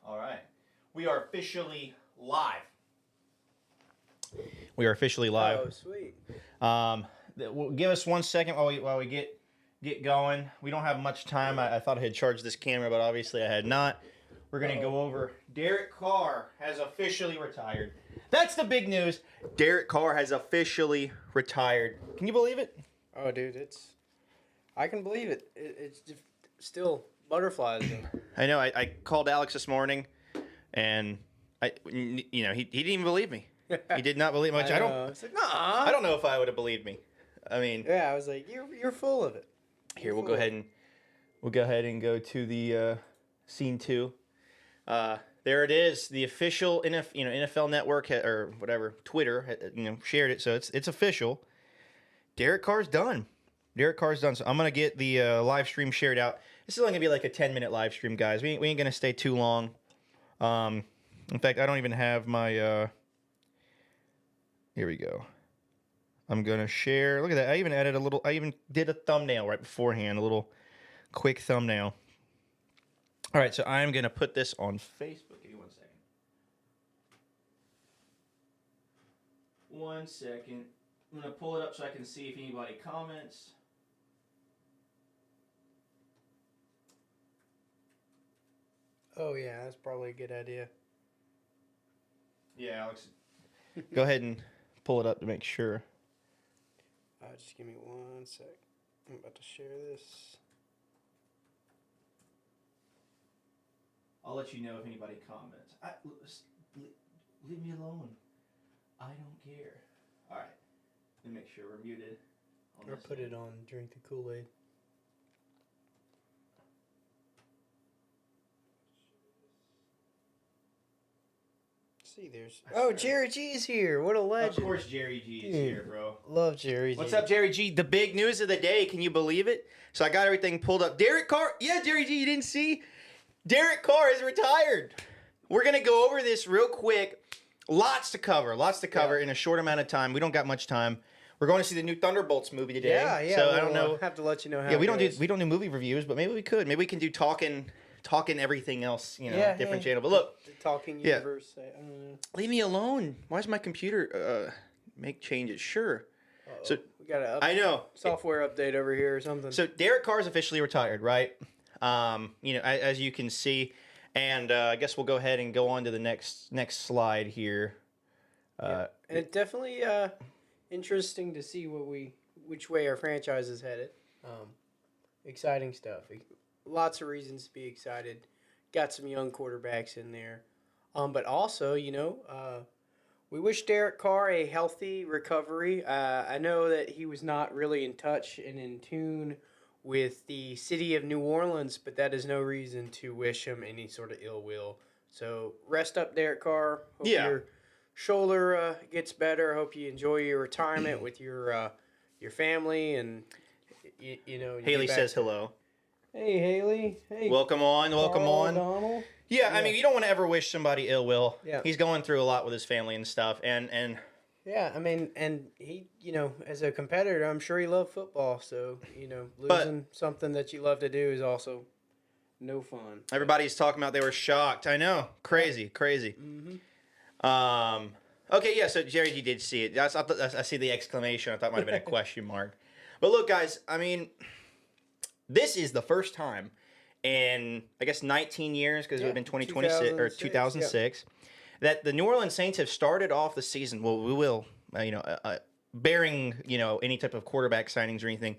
All right. We are officially live. We are officially live. Oh, sweet. Give us 1 second while we get going. We don't have much time. I thought I had charged this camera, but obviously I had not. We're going to go over Derek Carr has officially retired. That's the big news. Derek Carr has officially retired. Can you believe it? Oh, dude, I can believe it. It's just still butterflies. I know. I called Alex this morning, and he didn't even believe me. He did not believe me. Which I don't. I was like, nah. I don't know if I would have believed me. I mean, Yeah, I was like, you're full of it. Here we'll go ahead and go to the scene 2. There it is. The official NFL Network or whatever Twitter shared it, so it's official. Derek Carr's done. Derek Carr's done. So I'm gonna get the live stream shared out. This is only gonna be like a 10-minute live stream, guys. We ain't gonna stay too long. In fact, I don't even have my. Here we go. I'm gonna share. Look at that. I even added a little. I even did a thumbnail right beforehand. A little quick thumbnail. All right, so I'm gonna put this on Facebook. Give me 1 second. 1 second. I'm gonna pull it up so I can see if anybody comments. Oh yeah, that's probably a good idea. Yeah, Alex. Go ahead and pull it up to make sure. Just give me 1 sec. I'm about to share this. I'll let you know if anybody comments. Leave me alone. I don't care. All right. Let me make sure we're muted. Or put it on Drink the Kool-Aid. See, there's... Oh, Jerry G is here. What a legend. Of course Jerry G is here, bro. Love Jerry G. What's up, Jerry G? The big news of the day. Can you believe it? So I got everything pulled up. Derek Carr. Yeah, Jerry G, you didn't see? Derek Carr is retired. We're going to go over this real quick. Lots to cover in a short amount of time. We don't got much time. We're going to see the new Thunderbolts movie today. Yeah. So I don't know. Have to let you know how. Yeah, we don't do movie reviews, but maybe we could. Maybe we can do talking everything else. Different channel. But look, the talking universe. I don't know. Leave me alone. Why is my computer make changes? Sure. Uh-oh. So we got a I know software update over here or something. So Derek Carr is officially retired, right? As you can see, and I guess we'll go ahead and go on to the next slide here. And it's definitely interesting to see which way our franchise is headed. Exciting stuff. Lots of reasons to be excited. Got some young quarterbacks in there. But also, we wish Derek Carr a healthy recovery. I know that he was not really in touch and in tune with the city of New Orleans, but that is no reason to wish him any sort of ill will. So rest up, Derek Carr. Hope your shoulder gets better. Hope you enjoy your retirement with your family, and Haley says hello. Hey, Haley. Hey. Welcome on. Donald. Yeah, I mean, you don't want to ever wish somebody ill will. Yeah. He's going through a lot with his family and stuff, and yeah, I mean, and he, as a competitor, I'm sure he loved football. So, losing something that you love to do is also no fun. Everybody's talking about they were shocked. I know, crazy. Mm-hmm. Okay, yeah. So Jerry G did see it. I see the exclamation. I thought it might have been a question mark. But look, guys. I mean, this is the first time in, I guess, 19 years, because it would have been 2026 or 2006, that the New Orleans Saints have started off the season. Well, we will, bearing any type of quarterback signings or anything,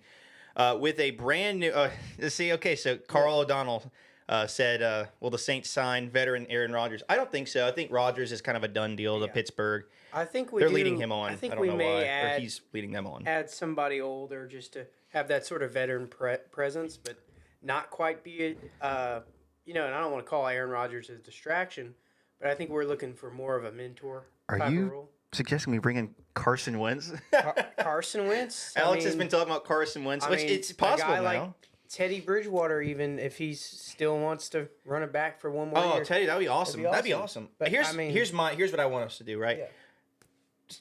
with a brand new. So Carl O'Donnell said, "Will the Saints sign veteran Aaron Rodgers?" I don't think so. I think Rodgers is kind of a done deal to Pittsburgh. I think they're leading him on. I think don't we know may why, or he's leading them on. Add somebody older just to have that sort of veteran presence, but not quite be and I don't want to call Aaron Rodgers a distraction, but I think we're looking for more of a mentor. Are you suggesting we bring in Carson Wentz? Carson Wentz? Alex has been talking about Carson Wentz, which it's possible now. Like Teddy Bridgewater, even if he still wants to run it back for one more year. Oh, Teddy, that'd be awesome. That'd be awesome. But here's what I want us to do, right? Yeah.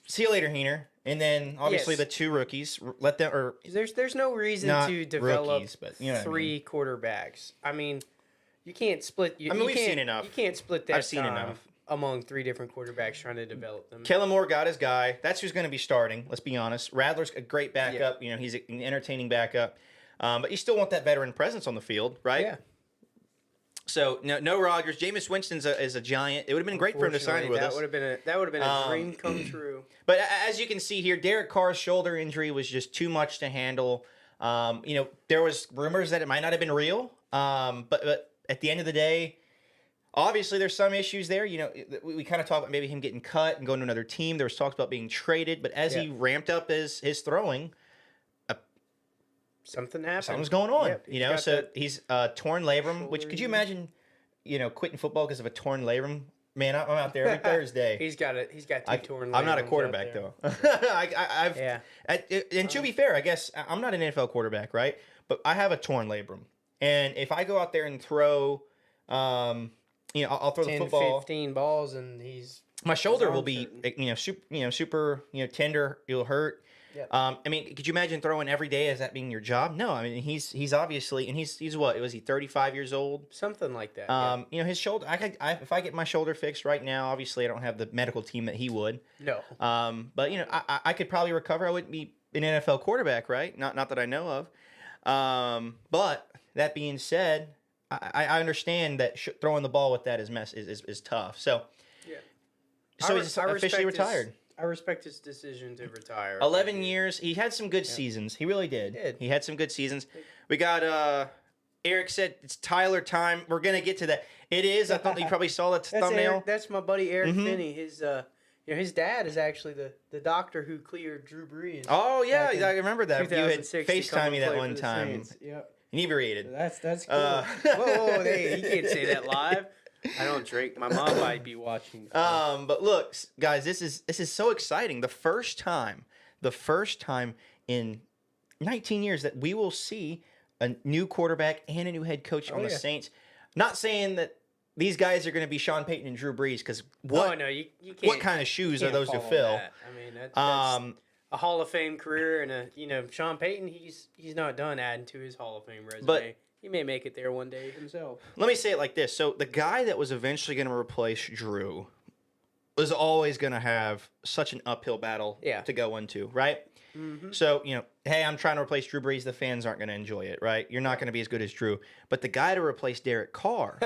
See you later, Heener. And then obviously the two rookies, let them there's no reason to develop rookies, but, three quarterbacks. I mean, You can't split. I mean, we've seen enough. You can't split that I've seen time enough. among 3 different quarterbacks trying to develop them. Kellen Moore got his guy. That's who's going to be starting. Let's be honest. Radler's a great backup. You know, he's an entertaining backup. But you still want that veteran presence on the field, right? Yeah. So no Rodgers. Jameis Winston is a giant. It would have been great for him to sign with us. That would have been a dream come true. But as you can see here, Derek Carr's shoulder injury was just too much to handle. You know, there was rumors that it might not have been real. But at the end of the day, obviously there's some issues there. You know, we kind of talked about maybe him getting cut and going to another team. There was talks about being traded. But as he ramped up his throwing, something happened. Something's going on. Yep, you know, so he's torn labrum. Which could you imagine? You know, quitting football because of a torn labrum. Man, I'm out there every Thursday. He's got 2 torn labrums. I'm not a quarterback though. And to be fair, I guess I'm not an NFL quarterback, right? But I have a torn labrum, and if I go out there and throw, you know, I'll throw 10, the football, 15 balls, and my shoulder will be, super, tender. It'll hurt. Yep. I mean, could you imagine throwing every day as that being your job? No, I mean he's obviously, and he's what, was he 35 years old? Something like that. You know, his shoulder. If I get my shoulder fixed right now, obviously I don't have the medical team that he would. No. But you know, I could probably recover. I wouldn't be an NFL quarterback, right? Not that I know of. But that being said, I understand that throwing the ball with that is tough. So yeah. So he's officially retired. I respect his decision to retire. 11 years. He had some good seasons. He really did. He had some good seasons. We got Eric said it's Tyler time. We're gonna get to that. It is. I thought you probably saw that thumbnail. Eric, that's my buddy Eric Finney. His his dad is actually the doctor who cleared Drew Brees. Oh yeah, I remember that. You had 2006 FaceTime me that one time. Yep. Inebriated. That's cool. Whoa, hey, you can't say that live. I don't drink. My mom might be watching. But look, guys, this is so exciting. The first time in 19 years that we will see a new quarterback and a new head coach on the Saints. Not saying that these guys are going to be Sean Payton and Drew Brees, because you can't. What kind of shoes are those to fill? That. I mean, that's a Hall of Fame career, and Sean Payton, he's not done adding to his Hall of Fame resume. But he may make it there one day himself. Let me say it like this. So the guy that was eventually going to replace Drew was always going to have such an uphill battle to go into, right? Mm-hmm. So, hey, I'm trying to replace Drew Brees. The fans aren't going to enjoy it, right? You're not going to be as good as Drew. But the guy to replace Derek Carr,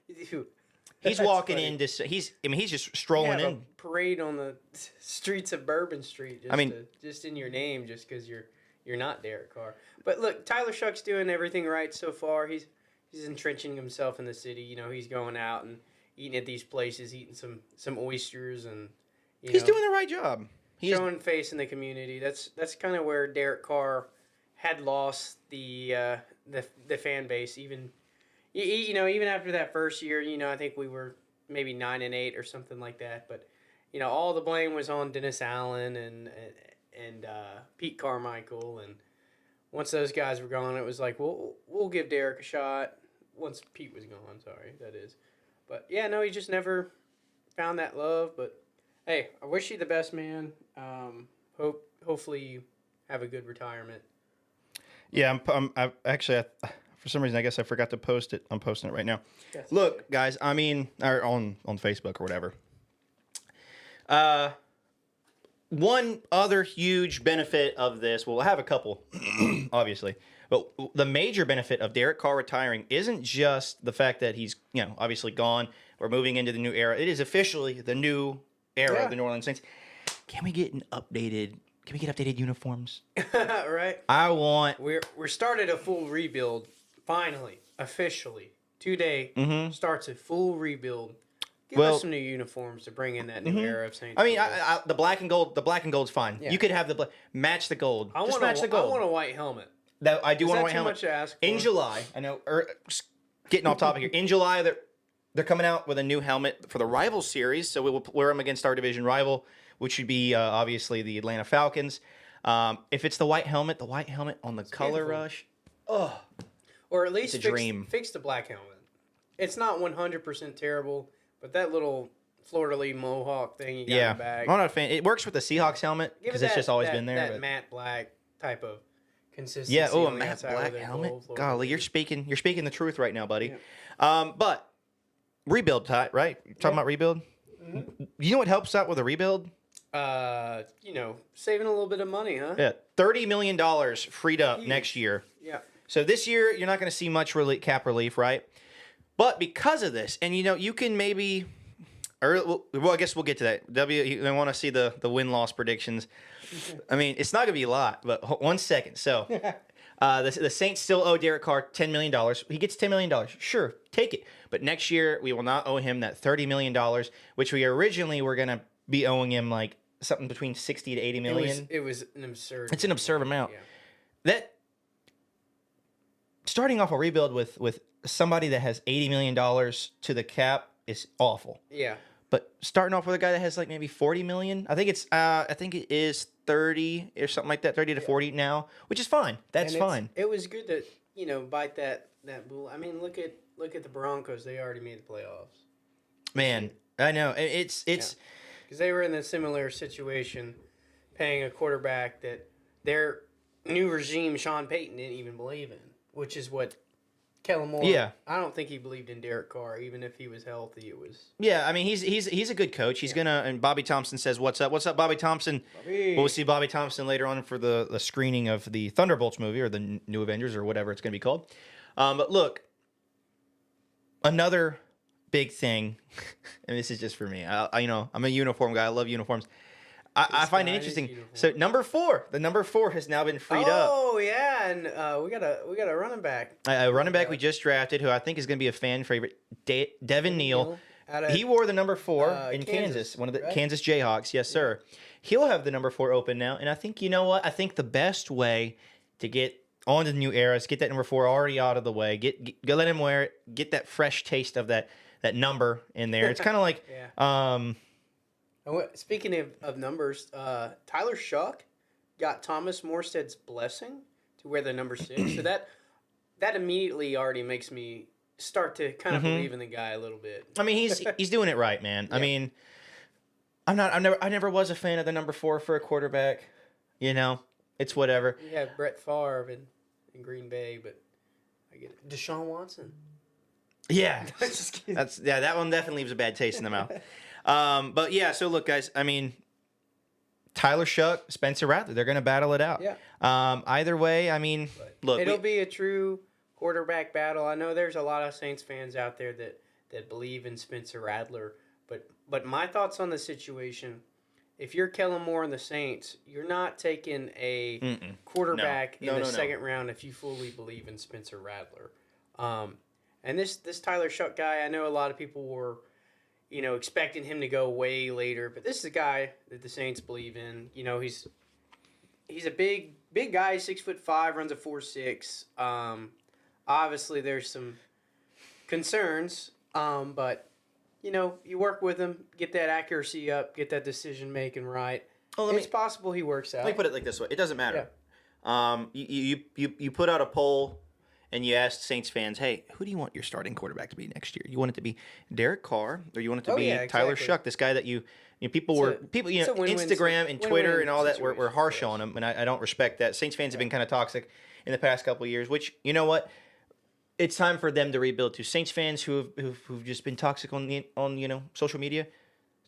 he's walking into – he's just strolling in. A parade on the streets of Bourbon Street just in your name, just because you're not Derek Carr. But look, Tyler Shuck's doing everything right so far. He's entrenching himself in the city. He's going out and eating at these places, eating some oysters, and he's doing the right job. Showing face in the community. That's kind of where Derek Carr had lost the fan base. Even after that first year, I think we were maybe 9-8 or something like that. But all the blame was on Dennis Allen and Pete Carmichael, and once those guys were gone, it was like, we'll give Derek a shot. Once Pete was gone, sorry, that is. But yeah, no, he just never found that love. But hey, I wish you the best, man. Hopefully you have a good retirement. Yeah, I actually, for some reason, I guess I forgot to post it. I'm posting it right now. Yes, look, guys, or on Facebook or whatever. One other huge benefit of this, well, we'll have a couple, obviously, but the major benefit of Derek Carr retiring isn't just the fact that he's, obviously gone. We're moving into the new era. It is officially the new era of the New Orleans Saints. Can we get updated uniforms? Right. We're started a full rebuild. Finally, officially, today starts a full rebuild. Give us some new uniforms to bring in that new era of Saints. I mean, the black and gold's fine. Yeah. You could have match the gold. Match the gold. I want a white helmet. I do want a white helmet. Is that too much to ask for? In July, I know. Getting off topic here. In July, they're coming out with a new helmet for the Rival Series, so we will wear them against our division rival, which would be obviously the Atlanta Falcons. If it's the white helmet on the color rush, or at least fix the black helmet. It's not 100% terrible. But that little fleur-de-lis mohawk thing you got in the back. I'm not a fan. It works with the Seahawks helmet because it's just always been there. That matte black type of consistency. Yeah. Oh, a on the matte outside black with a helmet. gold Golly, you're floor. speaking the truth right now, buddy. Yeah. But rebuild, right? You're talking about rebuild. Mm-hmm. You know what helps out with a rebuild? Saving a little bit of money, huh? Yeah, $30 million freed up Huge. next year. Yeah. So this year you're not going to see much cap relief, right? But because of this, and you can maybe, or well, I guess we'll get to that. I want to see the win-loss predictions. I mean, it's not going to be a lot, but 1 second. So, the Saints still owe Derek Carr $10 million. He gets $10 million. Sure, take it. But next year we will not owe him that $30 million, which we originally were going to be owing him like something between 60 to 80 million. It was an absurd. It's an absurd amount. Yeah. That starting off a rebuild with somebody that has $80 million to the cap is awful. Yeah. But starting off with a guy that has like maybe 40 million, I think it is 30 or something like that, 30 to 40 now, which is fine. That's fine. It was good to bite that bull. I mean, look at the Broncos. They already made the playoffs. Man, I know it's because they were in a similar situation, paying a quarterback that their new regime, Sean Payton, didn't even believe in, which is what Kellen Moore. Yeah. I don't think he believed in Derek Carr, even if he was healthy. It was. Yeah, I mean he's a good coach. He's gonna, and Bobby Thompson says, "What's up, Bobby Thompson?" Bobby. We'll see Bobby Thompson later on for the screening of the Thunderbolts movie or the New Avengers or whatever it's gonna be called. But look, another big thing, and this is just for me. I'm a uniform guy. I love uniforms. I find it interesting. So the number 4 has now been freed up. Oh yeah, and we got a running back. A running back we just drafted, who I think is going to be a fan favorite, Devin Neal. He wore the number 4 in Kansas, one of the Kansas Jayhawks. Yes, sir. He'll have the number 4 open now, and I think you know what? I think the best way to get on to the new era is get that number 4 already out of the way. Go let him wear it. Get that fresh taste of that number in there. It's kind of like Speaking of numbers, Tyler Shuck got Thomas Morstead's blessing to wear the number 6. So that immediately already makes me start to kind of believe in the guy a little bit. I mean, he's doing it right, man. Yeah. I mean, I never was a fan of the number 4 for a quarterback. It's whatever. You have Brett Favre in Green Bay, but I get it. Deshaun Watson. Yeah, Just kidding. That one definitely leaves a bad taste in the mouth. But yeah, so look, guys. I mean, Tyler Shuck, Spencer Rattler, they're going to battle it out. Yeah. Either way, I mean, look, it'll be a true quarterback battle. I know there's a lot of Saints fans out there that believe in Spencer Rattler, but my thoughts on the situation: if you're Kellen Moore and the Saints, you're not taking a quarterback in the second round if you fully believe in Spencer Rattler. And this Tyler Shuck guy, I know a lot of people were, expecting him to go way later, but this is a guy that the Saints believe in. He's a big guy, 6'5", runs a 4.6. Obviously there's some concerns, but you work with him, get that accuracy up, get that decision making right. Well, it's possible he works out. Let me put it like this way: it doesn't matter. Yeah. You put out a poll. And you asked Saints fans, hey, who do you want your starting quarterback to be next year? You want it to be Derek Carr, or you want it to be Tyler Shuck, this guy that people Instagram and Twitter and all that were harsh on him, and I don't respect that. Saints fans have been kind of toxic in the past couple of years, which, you know what? It's time for them to rebuild too. Saints fans who've just been toxic on social media,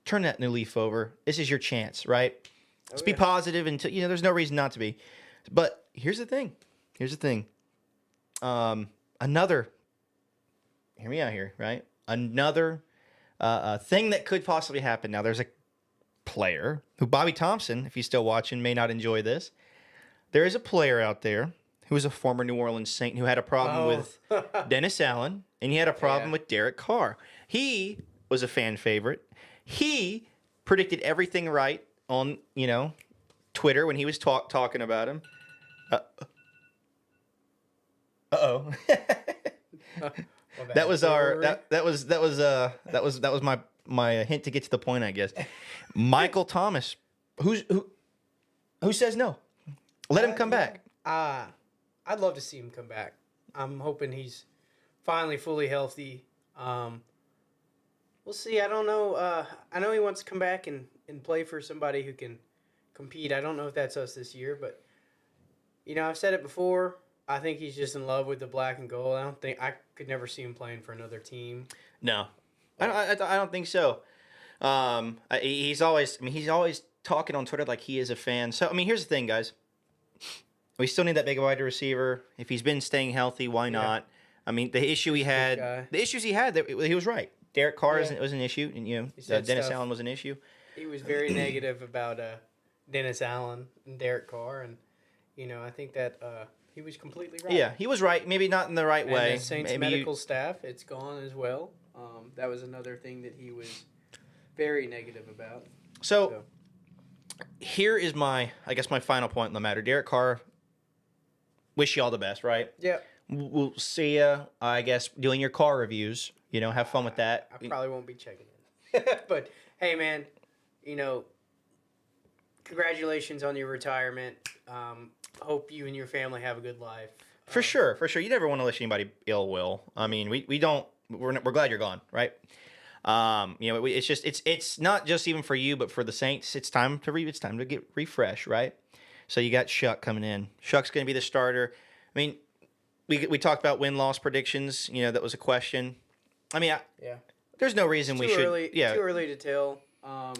turn that new leaf over. This is your chance, right? Let's be positive until there's no reason not to be. But here's the thing. Another, hear me out here, right? Another thing that could possibly happen. Now, there's a player who, Bobby Thompson, if he's still watching, may not enjoy this. There is a player out there who is a former New Orleans Saint who had a problem with Dennis Allen, and he had a problem with Derek Carr. He was a fan favorite. He predicted everything right on, Twitter when he was talking about him. Uh-oh. That was my hint to get to the point, I guess. Michael Thomas, who says no? Let him come back. I'd love to see him come back. I'm hoping he's finally fully healthy. We'll see. I don't know. I know he wants to come back and play for somebody who can compete. I don't know if that's us this year, but I've said it before. I think he's just in love with the black and gold. I could never see him playing for another team. No, I don't think so. He's always talking on Twitter like he is a fan. So I mean, here's the thing, guys. We still need that big wide receiver. If he's been staying healthy, why not? I mean, the issues he had, he was right. Derek Carr was an issue, and Dennis Allen was an issue. He was very negative about Dennis Allen and Derek Carr, and I think that he was completely right. Yeah, he was right. Maybe not in the right way. And the Saints medical staff, it's gone as well. That was another thing that he was very negative about. So here is my final point in the matter. Derek Carr, wish you all the best, right? Yeah. We'll see you, I guess, doing your car reviews. Have fun with that. I probably won't be checking in. But, hey, man, congratulations on your retirement. Hope you and your family have a good life. For sure. You never want to wish anybody ill will. I mean, we don't. We're glad you're gone, right? It's not just even for you, but for the Saints. It's time to get refreshed, right? So you got Shuck coming in. Shuck's going to be the starter. I mean, we talked about win-loss predictions. That was a question. I mean, there's no reason we should. Too early to tell.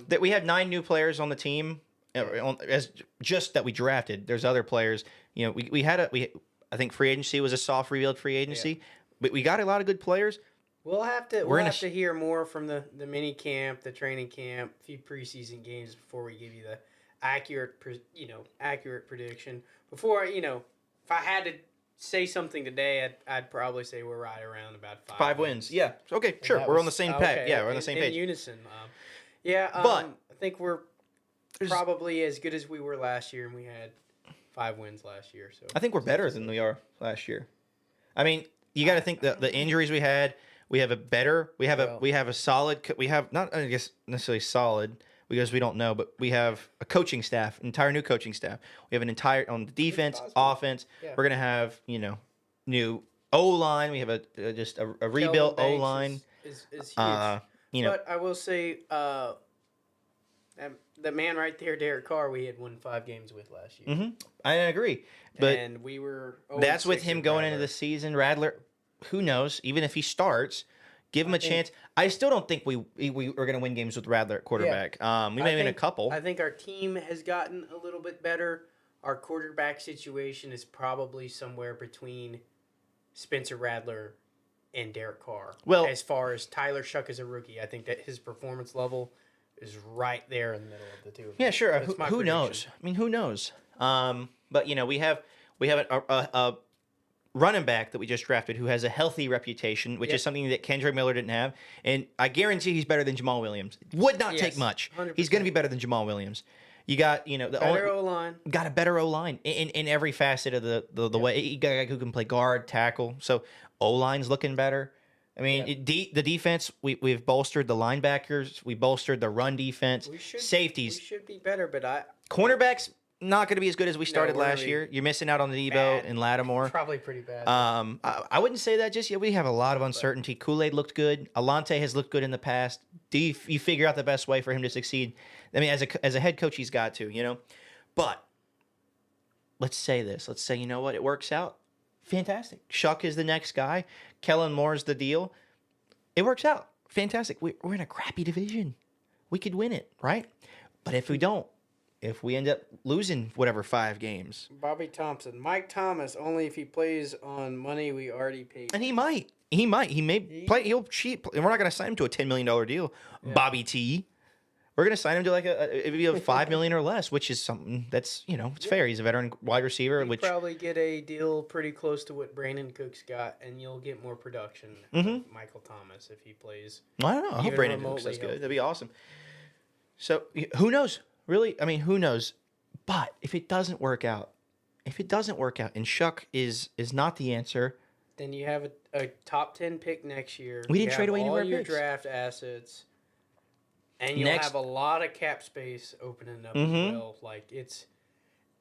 That we had 9 new players on the team, as just that we drafted. There's other players. I think free agency was a soft rebuild free agency, but we got a lot of good players. We'll have to hear more from the mini camp, the training camp, a few preseason games before we give you the accurate prediction. Before if I had to say something today, I'd probably say we're right around about 5 wins. Yeah. Okay. Sure. We're on the same page. Okay. Yeah, we're on the same page. In unison. But I think we're probably as good as we were last year, and we had 5 wins last year. So I think we're better than we are last year. I mean, you got to think the injuries we had. We have a solid. We have not, I guess, necessarily solid because we don't know, but we have a coaching staff, entire new coaching staff. We have an entire on the defense, offense. Yeah. We're gonna have new O line. We have a rebuilt O line. Is huge. But I will say, the man right there, Derek Carr, we had won 5 games with last year. Mm-hmm. I agree, but and we were. That's with him going into the season. Radler, who knows? Even if he starts, give him a chance. I still don't think we are going to win games with Radler at quarterback. Yeah. We may win a couple. I think our team has gotten a little bit better. Our quarterback situation is probably somewhere between Spencer Radler and Derek Carr. Well, as far as Tyler Shuck as a rookie, I think that his performance level is right there in the middle of the two. Yeah, sure. Who knows? I mean, who knows? But we have a running back that we just drafted who has a healthy reputation, which is something that Kendrick Miller didn't have. And I guarantee he's better than Jamal Williams. Would not take much. 100%. He's going to be better than Jamal Williams. You got, better O-line. Got a better O-line in every facet of the way. You got a guy who can play guard, tackle. So O-line's looking better. I mean, the defense, we've bolstered the linebackers. We bolstered the run defense. Safeties. We should be better, but cornerbacks, not going to be as good as we started last year. You're missing out on the Debo and Lattimore. Probably pretty bad. I wouldn't say that just yet. We have a lot of uncertainty. Kool-Aid looked good. Alante has looked good in the past. You figure out the best way for him to succeed. I mean, as a head coach, he's got to, But let's say this. Let's say, what? It works out. Fantastic. Shuck is the next guy. Kellen Moore's the deal. It works out. Fantastic. We're in a crappy division. We could win it, right? But if we don't, if we end up losing 5 games. Bobby Thompson. Mike Thomas, only if he plays on money we already paid. And he might. He may play. He'll cheat. And we're not going to sign him to a $10 million deal. Yeah. Bobby T. We're going to sign him to it'd be $5 million or less, which is something that's, it's fair. He's a veteran wide receiver. You'll probably get a deal pretty close to what Brandon Cooks got, and you'll get more production with Michael Thomas if he plays. I don't know. I hope Brandon Cooks does good. That'd be awesome. So, who knows? Really? I mean, who knows? But if it doesn't work out, and Shuck is not the answer, then you have a top 10 pick next year. We didn't trade away any of our picks. All your draft assets. And you'll have a lot of cap space opening up as well. Like, it's,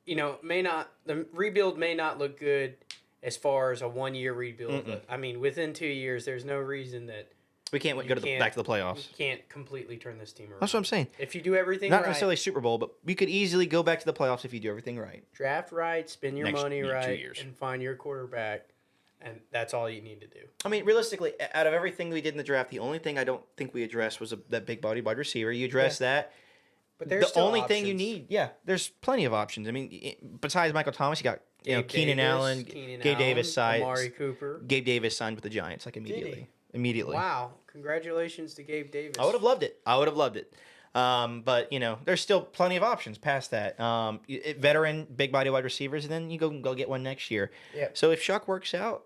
the rebuild may not look good as far as a 1-year rebuild. But, I mean, within 2 years, there's no reason that We can't go back to the playoffs. You can't completely turn this team around. That's what I'm saying. If you do everything Not right, necessarily Super Bowl, but we could easily go back to the playoffs if you do everything right. Draft right, spend your money right, 2 years. and find your quarterback, and that's all you need to do. I mean, realistically, out of everything we did in the draft, the only thing I don't think we addressed was that big body wide receiver. You addressed that. But there's the only thing you need, there's plenty of options. I mean, besides Michael Thomas, you got Keenan Allen, Gabe Davis signed, Amari Cooper. Gabe Davis signed with the Giants like immediately. Wow! Congratulations to Gabe Davis. I would have loved it. But there's still plenty of options past that. Veteran big body wide receivers, and then you go get one next year. Yeah. So if Shuck works out,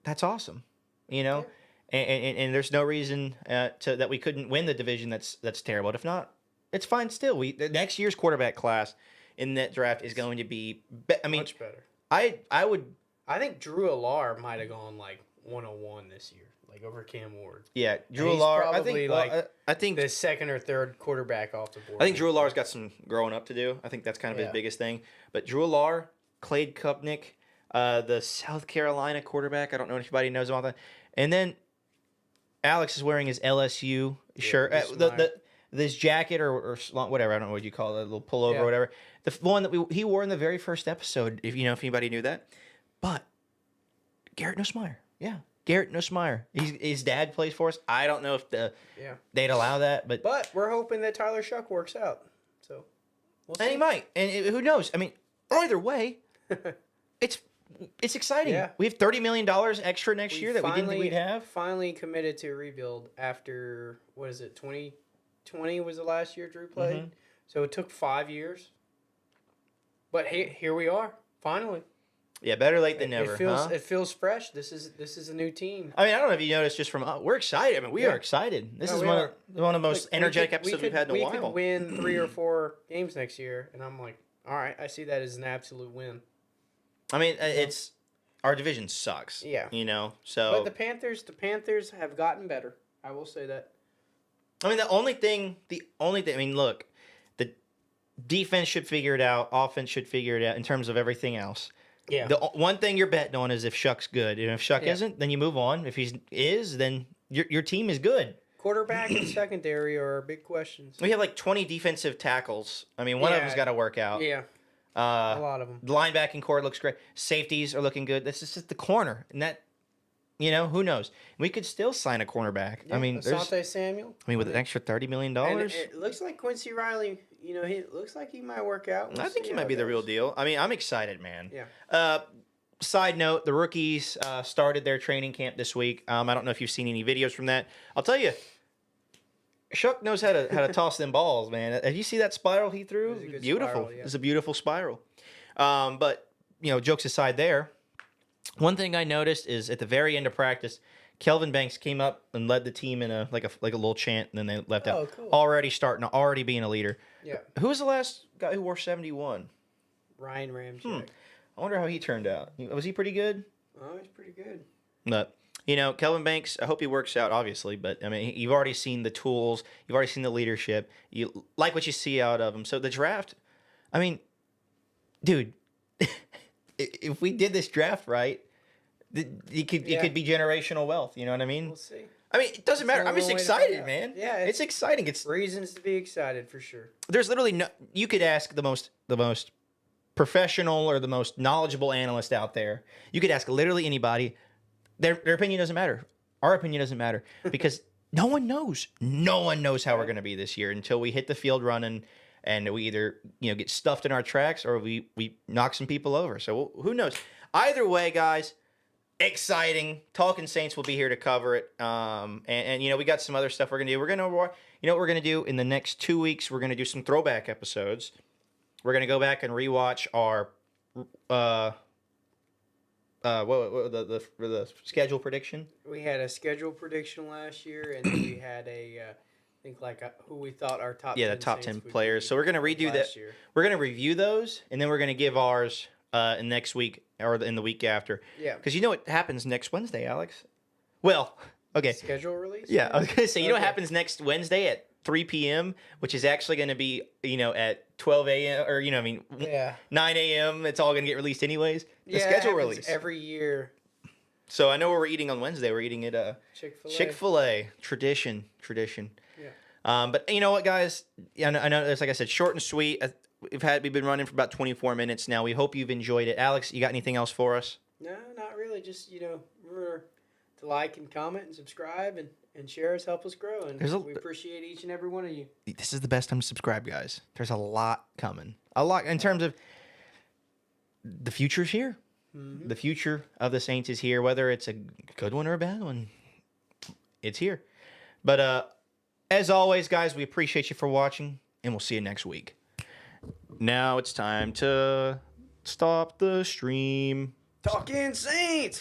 that's awesome. And there's no reason that we couldn't win the division. That's terrible. But if not, it's fine still. Next year's quarterback class in that draft is going to be. Much better. I think Drew Allar might have gone like 101 this year, like over Cam Ward. Yeah, Drew Allar. I think the second or third quarterback off the board. I think Drew Allar's got some growing up to do. I think that's kind of his biggest thing. But Drew Allar, Clade Kupnick, the South Carolina quarterback. I don't know if anybody knows about that. And then Alex is wearing his LSU shirt. This jacket or whatever, I don't know what you call it, a little pullover or whatever. The one that he wore in the very first episode, if anybody knew that. But Garrett Nussmeier, Garrett Nussmeier. His dad plays for us. I don't know if they'd allow that, but we're hoping that Tyler Shuck works out. So we'll see. And he might, and who knows? I mean, either way, it's exciting. Yeah. We have $30 million extra next year that we didn't think we'd have. Finally committed to a rebuild after 2020 was the last year Drew played. Mm-hmm. So it took 5 years. But here we are, finally. Yeah, better late than never. It feels fresh. This is a new team. I mean, I don't know if you noticed just from we're excited. I mean, we are excited. This is one of the most energetic episodes we've had in a while. We could win 3 or 4 games next year, and I'm like, all right, I see that as an absolute win. I mean, it's our division sucks. Yeah, So, but the Panthers have gotten better. I will say that. I mean, the only thing. I mean, look, the defense should figure it out. Offense should figure it out in terms of everything else. Yeah. The one thing you're betting on is if Shuck's good, and if Shuck isn't, then you move on. If he is, then your team is good. Quarterback and secondary are big questions. We have like 20 defensive tackles. I mean, one of them's got to work out. Yeah. A lot of them. The linebacking core looks great. Safeties are looking good. This is just the corner, and that. Who knows? We could still sign a cornerback. Yeah, I mean, Asante Samuel. I mean, with an extra $30 million. And it looks like Quincy Riley. He looks like he might work out. I think he might be the real deal. I mean, I'm excited, man. Yeah. Side note: the rookies started their training camp this week. I don't know if you've seen any videos from that. I'll tell you, Shuck knows how to toss them balls, man. Have you see that spiral he threw? Beautiful. Spiral, It's a beautiful spiral. But jokes aside, there. One thing I noticed is at the very end of practice, Kelvin Banks came up and led the team in a little chant, and then they left out. Cool. Already being a leader. Yeah. Who was the last guy who wore 71? Ryan Ramczyk. I wonder how he turned out. Was he pretty good? Oh, he's pretty good. But Kelvin Banks, I hope he works out, obviously. But I mean, you've already seen the tools, you've already seen the leadership. You like what you see out of him. So the draft, I mean, dude. If we did this draft right, it could be generational wealth. You know what I mean? We'll see. I mean, it doesn't matter. I'm just excited, man. Yeah, it's exciting. It's reasons to be excited for sure. There's literally no. You could ask the most professional or the most knowledgeable analyst out there. You could ask literally anybody. Their opinion doesn't matter. Our opinion doesn't matter because no one knows. No one knows how we're going to be this year until we hit the field running. And we either get stuffed in our tracks or we knock some people over. So who knows? Either way, guys, exciting. Talking Saints will be here to cover it. And we got some other stuff we're gonna do. We're gonna what we're gonna do in the next 2 weeks. We're gonna do some throwback episodes. We're gonna go back and rewatch our the schedule prediction. We had a schedule prediction last year, and we had who we thought our top the top 10 players. So we're gonna redo that. We're gonna review those, and then we're gonna give ours next week or in the week after. Yeah. Because what happens next Wednesday, Alex? Well, okay. Schedule release. Yeah, I was gonna say what happens next Wednesday at 3 p.m., which is actually gonna be at 12 a.m. or 9 a.m. It's all gonna get released anyways. The schedule release every year. So I know what we're eating on Wednesday. We're eating at Chick-fil-A. Chick-fil-A. Tradition. Yeah. But you know what, guys? I know, like I said, short and sweet. We've been running for about 24 minutes now. We hope you've enjoyed it. Alex, you got anything else for us? No, not really. Just, remember to like and comment and subscribe and share us, help us grow. And we appreciate each and every one of you. This is the best time to subscribe, guys. There's a lot coming. A lot in terms of the future's here. Mm-hmm. The future of the Saints is here, whether it's a good one or a bad one. It's here. But as always, guys, we appreciate you for watching, and we'll see you next week. Now it's time to stop the stream. Talking Saints!